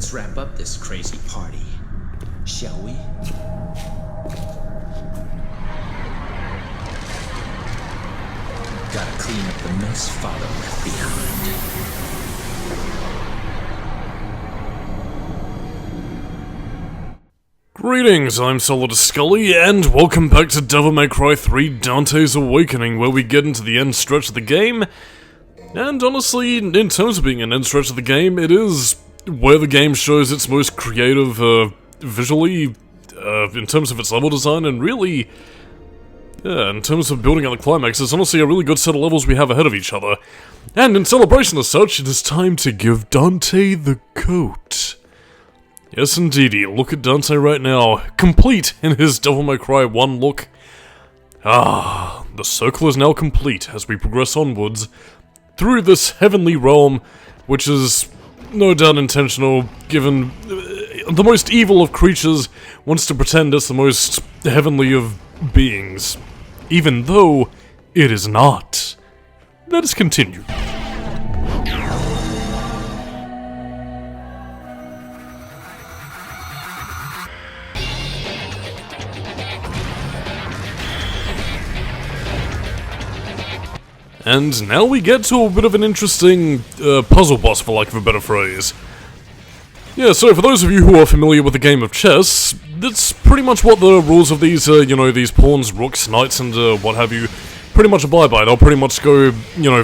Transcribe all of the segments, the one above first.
let's wrap up this crazy party, shall we? Gotta clean up the mess Father left behind. Greetings, I'm Solidus-Skully, and welcome back to Devil May Cry 3 Dante's Awakening, where we get into the end stretch of the game. And honestly, in terms of being an end stretch of the game, it is where the game shows its most creative, visually, in terms of its level design, and really, yeah, in terms of building out the climax, it's honestly a really good set of levels we have ahead of each other. And in celebration as such, it is time to give Dante the coat. Yes indeedy, look at Dante right now, complete in his Devil May Cry 1 look. Ah, the circle is now complete as we progress onwards through this heavenly realm, which is no doubt intentional, given the most evil of creatures wants to pretend it's the most heavenly of beings, even though it is not. Let us continue. And now we get to a bit of an interesting puzzle boss, for lack of a better phrase. Yeah, so for those of you who are familiar with the game of chess, that's pretty much what the rules of these, these pawns, rooks, knights, and what have you, pretty much abide by. They'll pretty much go,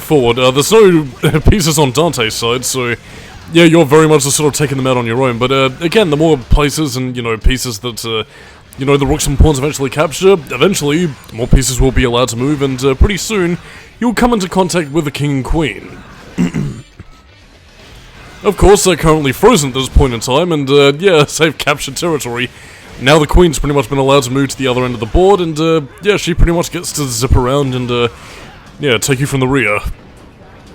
forward. There's no pieces on Dante's side, so yeah, you're very much just sort of taking them out on your own. But again, the more places and, pieces that, the rooks and pawns eventually capture, eventually, more pieces will be allowed to move, and pretty soon, you'll come into contact with the king and queen. Of course, they're currently frozen at this point in time, and yeah, they've captured territory. Now the queen's pretty much been allowed to move to the other end of the board, and yeah, she pretty much gets to zip around and yeah, take you from the rear.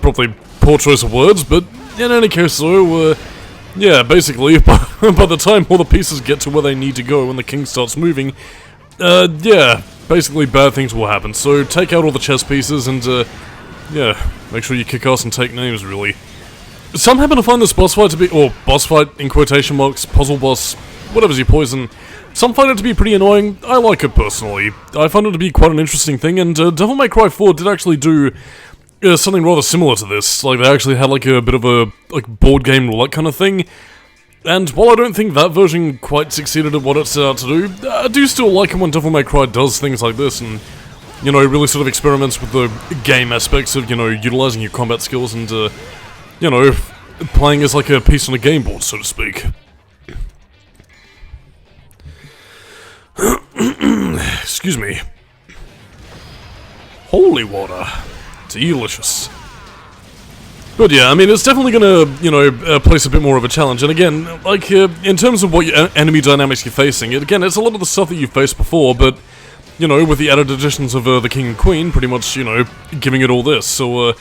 Probably poor choice of words, but in any case, so yeah, basically, by the time all the pieces get to where they need to go when the king starts moving, yeah, basically bad things will happen. So take out all the chess pieces and, yeah, make sure you kick ass and take names, really. Some happen to find this boss fight to be, or boss fight in quotation marks, puzzle boss, whatever's your poison. Some find it to be pretty annoying. I like it personally. I find it to be quite an interesting thing, and Devil May Cry 4 did actually do something rather similar to this. Like, they actually had like a bit of a board game roulette kind of thing. And while I don't think that version quite succeeded at what it set out to do, I do still like it when Devil May Cry does things like this and, really sort of experiments with the game aspects of, utilizing your combat skills and, playing as like a piece on a game board, so to speak. Excuse me. Holy water. Delicious. But yeah, I mean, it's definitely gonna, place a bit more of a challenge, and again, like, in terms of what enemy dynamics you're facing, again, it's a lot of the stuff that you've faced before, but, with the added additions of the king and queen, pretty much, giving it all this, so,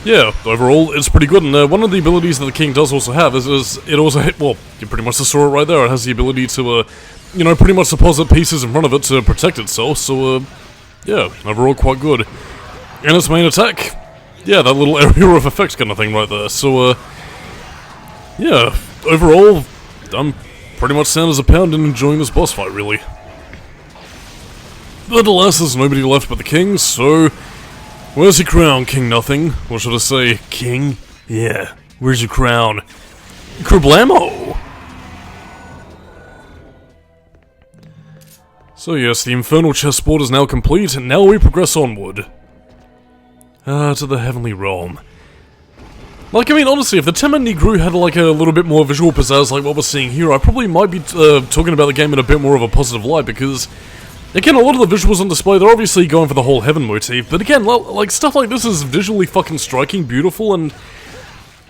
yeah, overall, it's pretty good, and one of the abilities that the king does also have is it also, well, you pretty much just saw it right there, it has the ability to, pretty much deposit pieces in front of it to protect itself, so, yeah, overall quite good. And its main attack, yeah, that little area of effects kind of thing right there, so, yeah, overall, I'm pretty much sound as a pound and enjoying this boss fight, really. But alas, there's nobody left but the king, so, where's your crown, King Nothing? Or should I say, King? Yeah, where's your crown? Kerblamo! So yes, the infernal chessboard is now complete, and now we progress onward. To the heavenly realm. Like, I mean, honestly, if the Tema Negru had, like, a little bit more visual pizzazz like what we're seeing here, I probably might be talking about the game in a bit more of a positive light, because, again, a lot of the visuals on display, they're obviously going for the whole heaven motif, but again, like, stuff like this is visually fucking striking, beautiful, and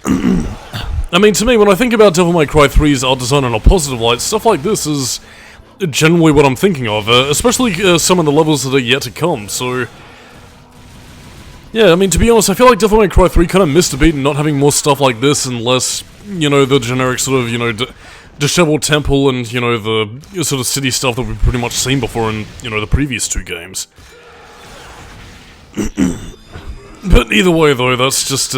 I mean, to me, when I think about Devil May Cry 3's art design in a positive light, stuff like this is generally what I'm thinking of, especially some of the levels that are yet to come, so yeah, I mean, to be honest, I feel like Devil May Cry 3 kind of missed a beat in not having more stuff like this and less, the generic sort of, disheveled temple and, the sort of city stuff that we've pretty much seen before in, the previous two games. But either way, though, that's just,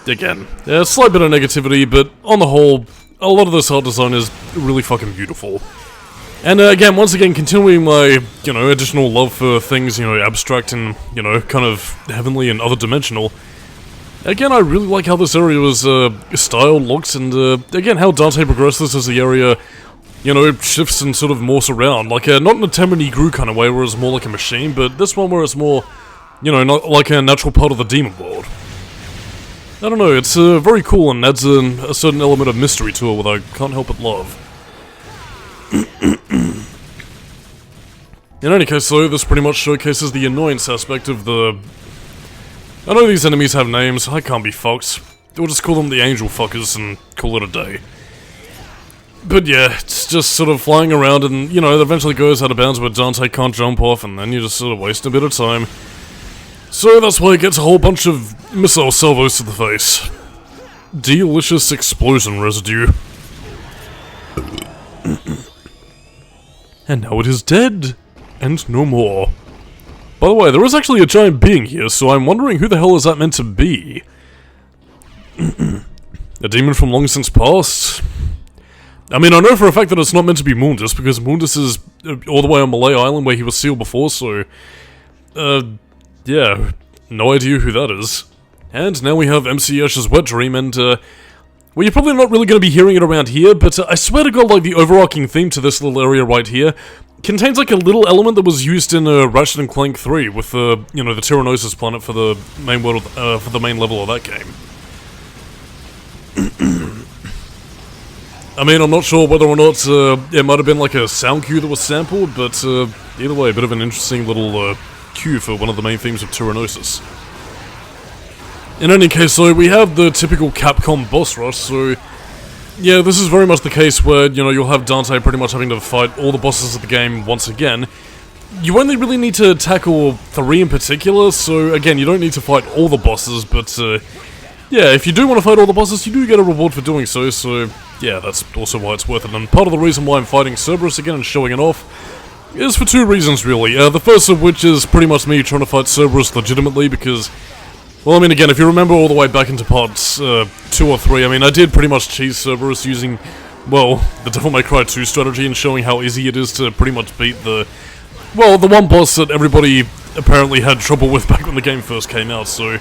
again, a slight bit of negativity, but on the whole, a lot of this art design is really fucking beautiful. And again, once again, continuing my, additional love for things, abstract and, kind of heavenly and other dimensional. Again, I really like how this area was, styled, looks, and, again, how Dante progresses as the area, shifts and sort of morphs around. Like, not in a Temini Gru kind of way where it's more like a machine, but this one where it's more, not like a natural part of the demon world. I don't know, it's, very cool and adds a certain element of mystery to it that I can't help but love. In any case, though, this pretty much showcases the annoyance aspect of the... I know these enemies have names, I can't be fucked. We'll just call them the angel fuckers and call it a day. But yeah, it's just sort of flying around and, it eventually goes out of bounds where Dante can't jump off and then you just sort of waste a bit of time. So that's why it gets a whole bunch of missile salvos to the face. Delicious explosion residue. And now it is dead, and no more. By the way, there is actually a giant being here, so I'm wondering who the hell is that meant to be? A demon from long since past? I mean, I know for a fact that it's not meant to be Mundus, because Mundus is all the way on Malay Island where he was sealed before, so... yeah, no idea who that is. And now we have MC Ash's Wet Dream, and, well, you're probably not really going to be hearing it around here, but I swear to God, like, the overarching theme to this little area right here contains, like, a little element that was used in Ratchet and Clank 3 with, the Tyrannosis planet for the main world, for the main level of that game. I mean, I'm not sure whether or not it might have been, like, a sound cue that was sampled, but either way, a bit of an interesting little cue for one of the main themes of Tyrannosis. In any case, so we have the typical Capcom boss rush, so yeah, this is very much the case where, you'll have Dante pretty much having to fight all the bosses of the game once again. You only really need to tackle 3 in particular, so again, you don't need to fight all the bosses, but yeah, if you do want to fight all the bosses, you do get a reward for doing so, so yeah, that's also why it's worth it. And part of the reason why I'm fighting Cerberus again and showing it off is for 2 reasons, really. The first of which is pretty much me trying to fight Cerberus legitimately, because... well, I mean, again, if you remember all the way back into parts 2 or 3, I mean, I did pretty much cheese Cerberus using, well, the Devil May Cry 2 strategy and showing how easy it is to pretty much beat the one boss that everybody apparently had trouble with back when the game first came out, so...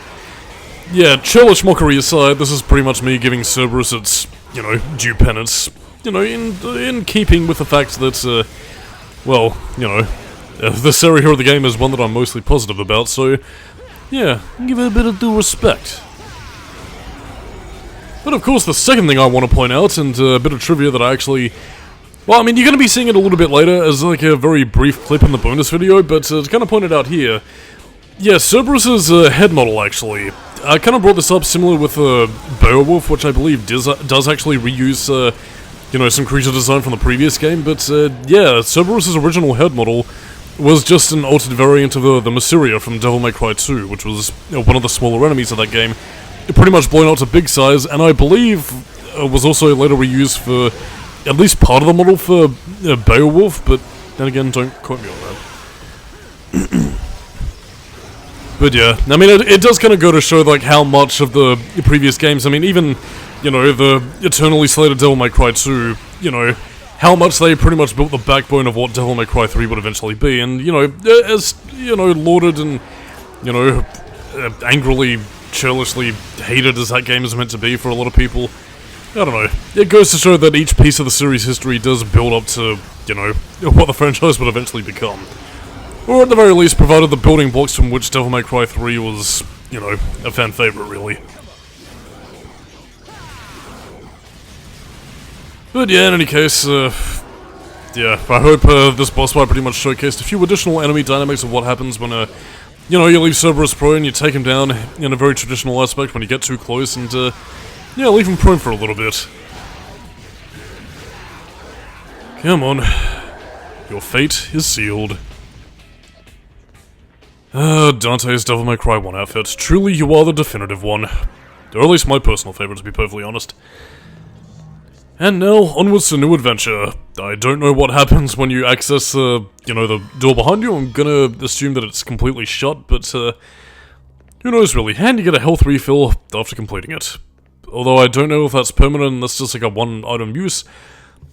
yeah, churlish mockery aside, this is pretty much me giving Cerberus its, due penance. In keeping with the fact that, well, this area of the game is one that I'm mostly positive about, so... yeah, give it a bit of due respect. But of course, the second thing I want to point out, and a bit of trivia that I actually... well, I mean, you're going to be seeing it a little bit later as like a very brief clip in the bonus video, but to kind of point it out here... yeah, Cerberus's head model, actually. I kind of brought this up similar with Beowulf, which I believe does actually reuse, some creature design from the previous game, but yeah, Cerberus's original head model was just an altered variant of the Mysteria from Devil May Cry 2, which was one of the smaller enemies of that game. It pretty much blown out to big size, and I believe was also later reused for at least part of the model for Beowulf, but then again, don't quote me on that. But yeah, I mean, it does kind of go to show, like, how much of the previous games, I mean, even, the eternally slated Devil May Cry 2, how much they pretty much built the backbone of what Devil May Cry 3 would eventually be, and, as, lauded and, angrily, churlishly hated as that game is meant to be for a lot of people, I don't know, it goes to show that each piece of the series' history does build up to, what the franchise would eventually become. Or at the very least, provided the building blocks from which Devil May Cry 3 was, a fan favorite, really. But yeah, in any case, yeah, I hope this boss fight pretty much showcased a few additional enemy dynamics of what happens when, you leave Cerberus prone, you take him down in a very traditional aspect when you get too close, and, yeah, leave him prone for a little bit. Come on. Your fate is sealed. Dante's Devil May Cry 1 outfit. Truly, you are the definitive one. Or at least my personal favorite, to be perfectly honest. And now, onwards to new adventure. I don't know what happens when you access, the door behind you. I'm gonna assume that it's completely shut, but, who knows really. And you get a health refill after completing it. although I don't know if that's permanent and that's just like a one-item use.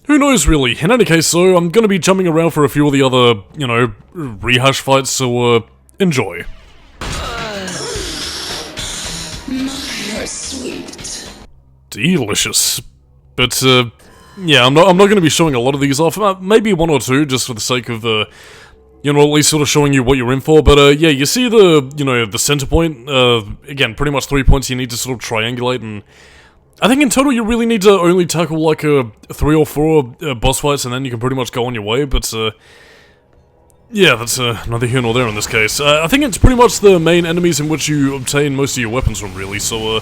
Who knows, really? In any case, though, I'm gonna be jumping around for a few of the other, you know, rehash fights, so, enjoy. You're sweet. Delicious. But, yeah, I'm not gonna be showing a lot of these off. Maybe one or two, just for the sake of, you know, at least sort of showing you what you're in for. But, yeah, you see the, you know, the center point? Again, pretty much 3 points you need to sort of triangulate, and I think in total you really need to only tackle, like, 3 or 4 boss fights, and then you can pretty much go on your way, but, yeah, that's neither here nor there in this case. I think it's pretty much the main enemies in which you obtain most of your weapons from, really, so,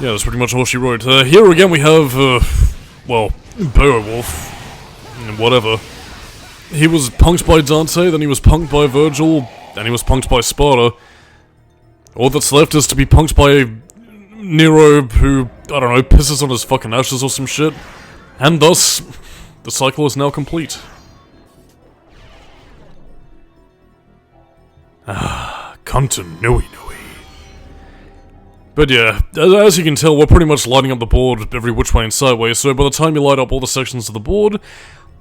yeah, that's pretty much all she wrote. Here again we have, well, Beowulf, whatever. He was punked by Dante, then he was punked by Virgil, then he was punked by Sparda. All that's left is to be punked by Nero, who, I don't know, pisses on his fucking ashes or some shit. And thus, the cycle is now complete. Ah, continuity. But yeah, as you can tell, we're pretty much lighting up the board every which way and sideways, so by the time you light up all the sections of the board,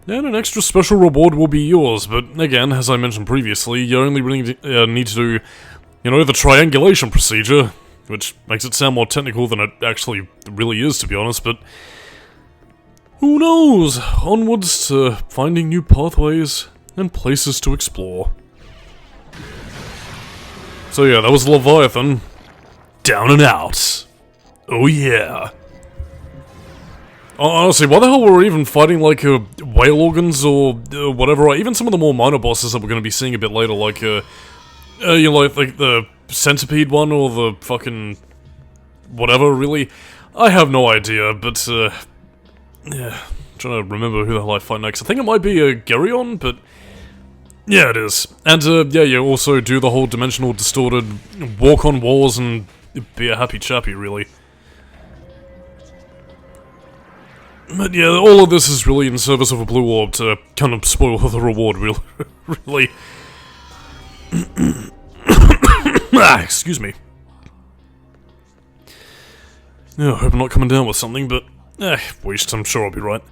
then an extra special reward will be yours. But again, as I mentioned previously, you only really need to do, you know, the triangulation procedure, which makes it sound more technical than it actually really is, to be honest, but who knows? Onwards to finding new pathways and places to explore. So yeah, that was Leviathan. Down and out. Oh yeah. Honestly, why the hell were we even fighting, like, whale organs or whatever, or even some of the more minor bosses that we're going to be seeing a bit later, like, you know, like the centipede one, or the fucking whatever, really? I have no idea, but, yeah, I'm trying to remember who the hell I fight next. I think it might be Geryon, but yeah, it is. And, yeah, you also do the whole dimensional distorted walk on walls and be a happy chappy, really. But yeah, all of this is really in service of a blue orb to kind of spoil the reward, really. Excuse me. Yeah, I hope I'm not coming down with something, but waste, I'm sure I'll be right.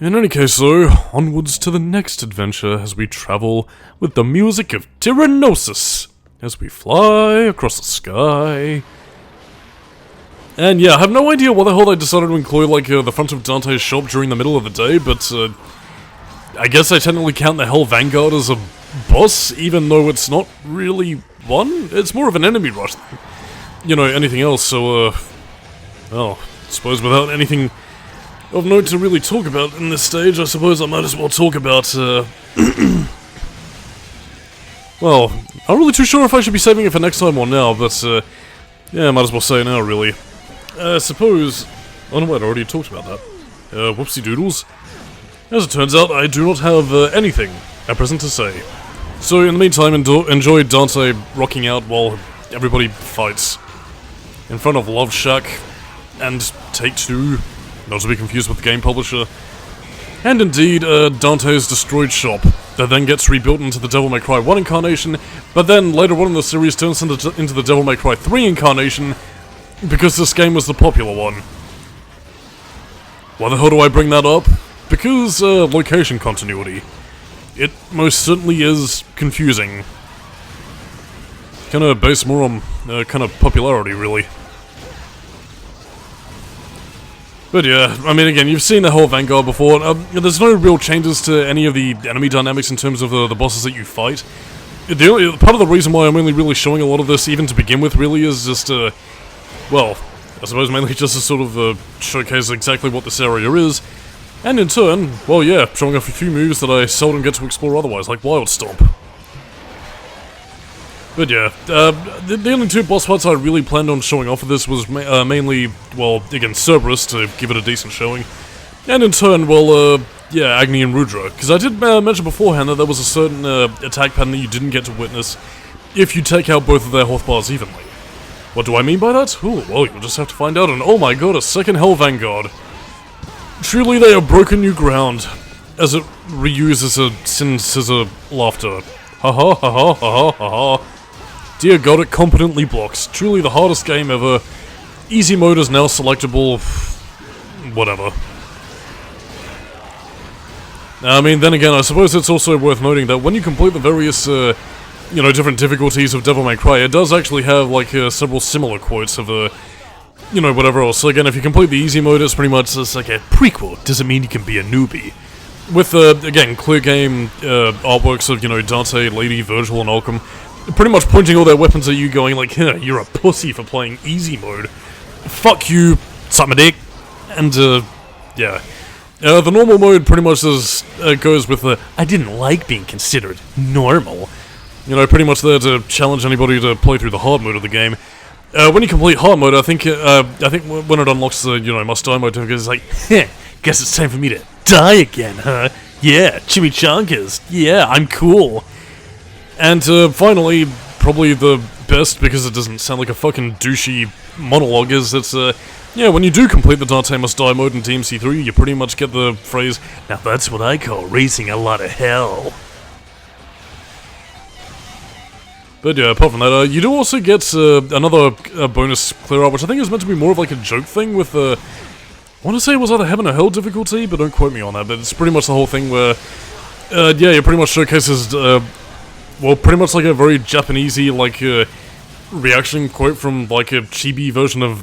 In any case, though, onwards to the next adventure as we travel with the music of Tyrannosus as we fly across the sky. And yeah, I have no idea why the hell they decided to include, like, the front of Dante's shop during the middle of the day, but, I guess I technically count the Hell Vanguard as a boss, even though it's not really one? It's more of an enemy rush than, you know, anything else, so, well, I suppose without anything of note to really talk about in this stage, I suppose I might as well talk about, well, I'm not really too sure if I should be saving it for next time or now, but, yeah, I might as well say it now, really. I suppose... Oh no, I'd already talked about that. Whoopsie doodles. As it turns out, I do not have anything at present to say. So, in the meantime, enjoy Dante rocking out while everybody fights. In front of Love Shack and Take-Two, not to be confused with the game publisher. And indeed, Dante's destroyed shop, that then gets rebuilt into the Devil May Cry 1 incarnation, but then later on in the series turns into the Devil May Cry 3 incarnation, because this game was the popular one. Why the hell do I bring that up? Because, location continuity. It most certainly is confusing. Kinda based more on, kind of popularity, really. But yeah, I mean, again, you've seen the whole Vanguard before. There's no real changes to any of the enemy dynamics in terms of the bosses that you fight. Part of the reason why I'm only really showing a lot of this, even to begin with, really, is just, well, I suppose mainly just to sort of showcase exactly what this area is. And in turn, well, yeah, showing off a few moves that I seldom get to explore otherwise, like Wild Stomp. But yeah, the only two boss fights I really planned on showing off of this was mainly, well, again, Cerberus, to give it a decent showing. And in turn, well, yeah, Agni and Rudra. Because I did mention beforehand that there was a certain attack pattern that you didn't get to witness if you take out both of their health bars evenly. What do I mean by that? Ooh, well, you'll just have to find out, and oh my god, a second Hell Vanguard. Truly they have broken new ground, as it reuses a Sin Scissor laughter. Ha ha ha ha ha ha ha ha. Dear god, it competently blocks. Truly the hardest game ever. easy mode is now selectable, whatever. I mean, then again, I suppose it's also worth noting that when you complete the various, you know, different difficulties of Devil May Cry, it does actually have, like, several similar quotes of, you know, whatever else. So again, if you complete the easy mode, it's pretty much just like a prequel. Doesn't mean you can be a newbie. With, again, clear game artworks of, you know, Dante, Lady, Virgil, and Arkham, pretty much pointing all their weapons at you going like, huh, you're a pussy for playing easy mode. Fuck you, suck my dick. And, yeah. The normal mode pretty much is, goes with the, I didn't like being considered normal. You know, pretty much there to challenge anybody to play through the hard mode of the game. When you complete hard mode, I think when it unlocks the, you know, must die mode, it's like, heh, guess it's time for me to die again, huh? Yeah, chimichangas. Yeah, I'm cool. And, finally, probably the best, because it doesn't sound like a fucking douchey monologue, is it's, yeah, when you do complete the Dante Must Die mode in DMC3, you pretty much get the phrase, now that's what I call raising a lot of hell. But yeah, apart from that, you do also get another bonus clear out, which I think is meant to be more of like a joke thing with, I want to say it was either Heaven or Hell difficulty, but don't quote me on that, but it's pretty much the whole thing where, yeah, it pretty much showcases, well, pretty much like a very Japanesey, like, reaction quote from, like, a chibi version of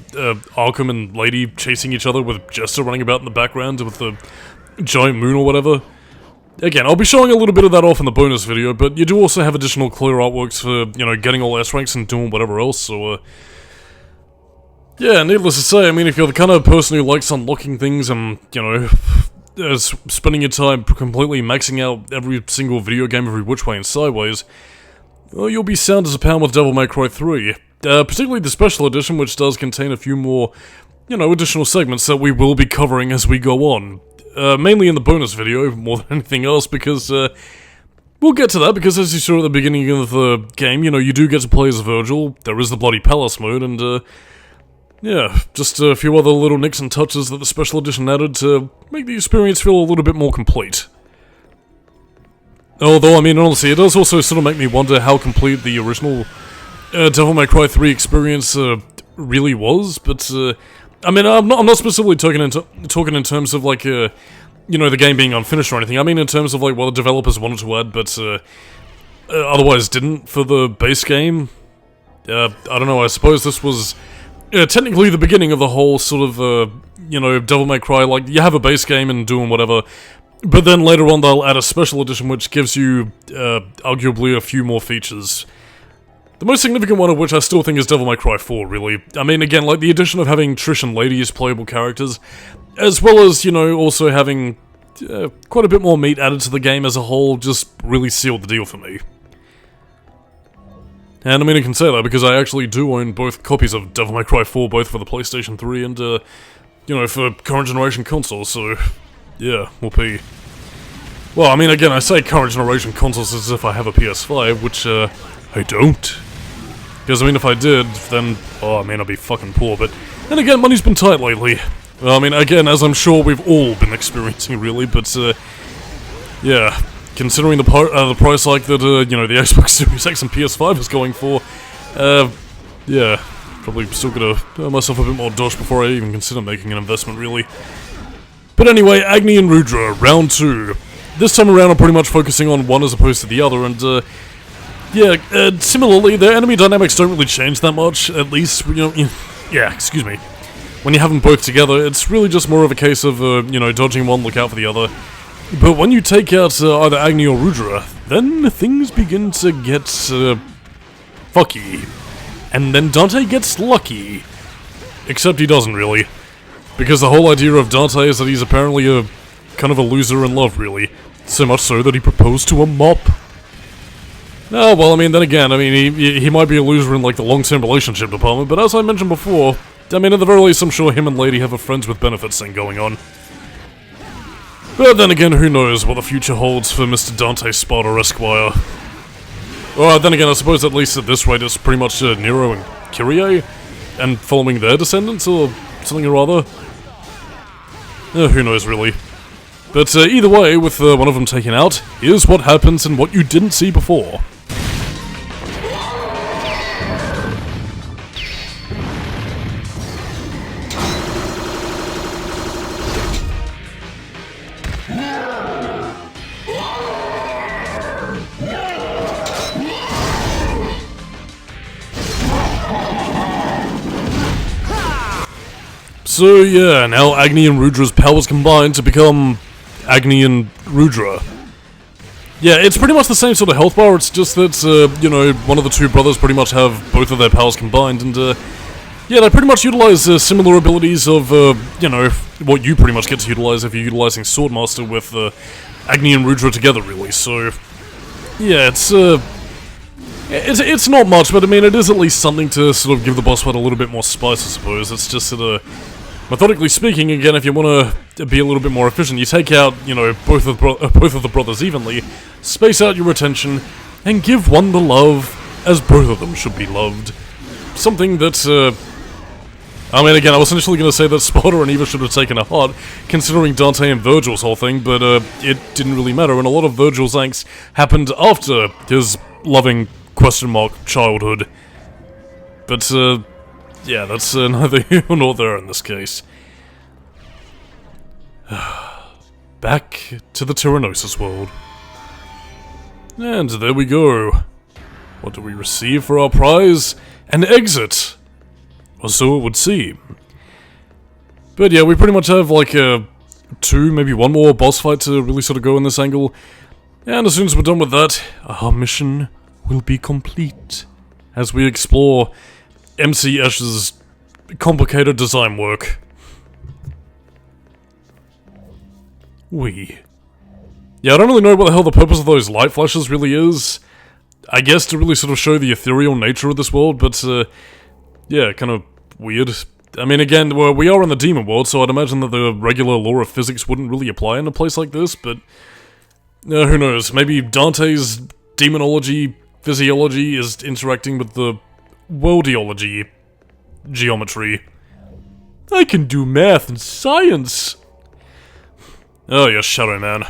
Arkham and Lady chasing each other with Jester running about in the background with the giant moon or whatever. Again, I'll be showing a little bit of that off in the bonus video, but you do also have additional clear artworks for, you know, getting all S ranks and doing whatever else, so, yeah, needless to say, I mean, if you're the kind of person who likes unlocking things and, you know, spending your time completely maxing out every single video game every which way and sideways, well, you'll be sound as a pound with Devil May Cry 3. Particularly the special edition, which does contain a few more, you know, additional segments that we will be covering as we go on. Mainly in the bonus video, more than anything else, because, we'll get to that, because as you saw at the beginning of the game, you know, you do get to play as Virgil, there is the Bloody Palace mode, and, yeah, just a few other little nicks and touches that the special edition added to make the experience feel a little bit more complete. Although, I mean, honestly, it does also sort of make me wonder how complete the original Devil May Cry 3 experience really was, but, I mean, I'm not specifically talking in terms of, like, you know, the game being unfinished or anything. I mean in terms of, like, what the developers wanted to add, but, otherwise didn't for the base game. I don't know, I suppose this was technically the beginning of the whole sort of, you know, Devil May Cry, like, you have a base game and doing whatever, but then later on they'll add a special edition which gives you, arguably a few more features. The most significant one of which I still think is Devil May Cry 4, really. I mean, again, like, the addition of having Trish and Lady as playable characters, as well as, you know, also having quite a bit more meat added to the game as a whole, just really sealed the deal for me. And I mean, I can say that because I actually do own both copies of Devil May Cry 4, both for the PlayStation 3 and, you know, for current generation consoles, so, yeah, whoopee. Well, I mean, again, I say current generation consoles as if I have a PS5, which, I don't. Because, I mean, if I did, then, oh, I mean, I'd be fucking poor, but then again, money's been tight lately. Well, I mean, again, as I'm sure we've all been experiencing, really, but, yeah, considering the price hike that, you know, the Xbox Series X and PS5 is going for, yeah, probably still gonna earn myself a bit more dosh before I even consider making an investment, really. But anyway, Agni and Rudra, round 2. This time around, I'm pretty much focusing on one as opposed to the other, and, yeah, similarly, their enemy dynamics don't really change that much, at least, you know, yeah, excuse me. When you have them both together, it's really just more of a case of, you know, dodging one, look out for the other. But when you take out either Agni or Rudra, then things begin to get, fucky. And then Dante gets lucky. Except he doesn't, really. Because the whole idea of Dante is that he's apparently a kind of a loser in love, really. So much so that he proposed to a mop. Oh, well, I mean, then again, I mean, he might be a loser in, like, the long-term relationship department, but as I mentioned before, I mean, at the very least, I'm sure him and Lady have a friends with benefits thing going on. But then again, who knows what the future holds for Mr. Dante Sparda Esquire. Well, then again, I suppose at least at this rate, it's pretty much Nero and Kyrie, and following their descendants, or something or other. Who knows, really. But either way, with one of them taken out, here's what happens and what you didn't see before. So yeah, now Agni and Rudra's powers combine to become Agni and Rudra. Yeah, it's pretty much the same sort of health bar, it's just that, you know, one of the two brothers pretty much have both of their powers combined, and, yeah, they pretty much utilize similar abilities of, you know, what you pretty much get to utilize if you're utilizing Swordmaster with, Agni and Rudra together, really, so... Yeah, it's not much, but I mean, it is at least something to sort of give the boss fight a little bit more spice, I suppose. It's just sort of... Methodically speaking, again, if you want to be a little bit more efficient, you take out, you know, both of the brothers evenly, space out your attention, and give one the love as both of them should be loved. Something that, I mean, again, I was initially going to say that Sparda and Eva should have taken a heart, considering Dante and Virgil's whole thing, but, it didn't really matter, and a lot of Virgil's angst happened after his loving, childhood. But, yeah, that's neither here nor there in this case. Back to the Tyrannosis world. And there we go. What do we receive for our prize? An exit! Or so it would seem. But yeah, we pretty much have like two, maybe one more boss fight to really sort of go in this angle. And as soon as we're done with that, our mission will be complete. As we explore MC Esch's complicated design work. Yeah, I don't really know what the hell the purpose of those light flashes really is. I guess to really sort of show the ethereal nature of this world, but, yeah, kind of weird. I mean, again, well, we are in the demon world, so I'd imagine that the regular law of physics wouldn't really apply in a place like this, but... who knows, maybe Dante's demonology, physiology is interacting with the worldiology geometry. I can do math and science! Oh yes, Shadow Man.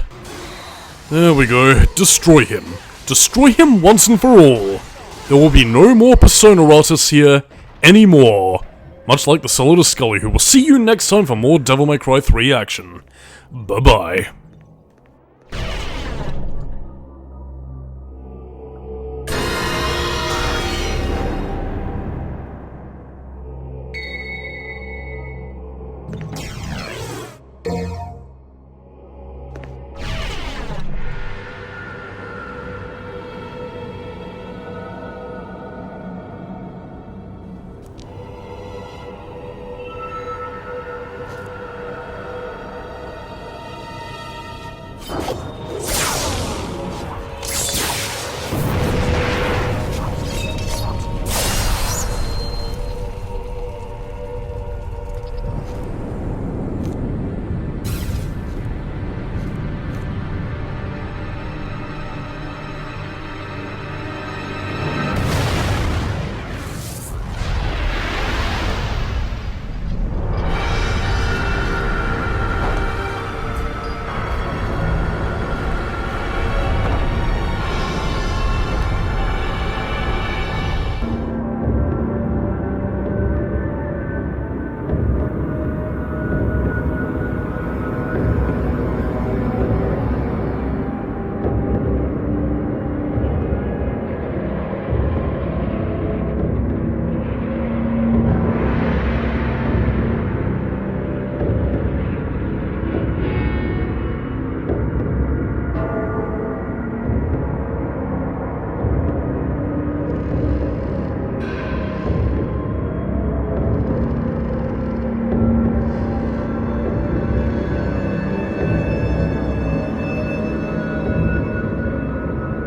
There we go. Destroy him. Destroy him once and for all. There will be no more persona artists here anymore. Much like the Solidus-Skully, who will see you next time for more Devil May Cry 3 action. Bye-bye.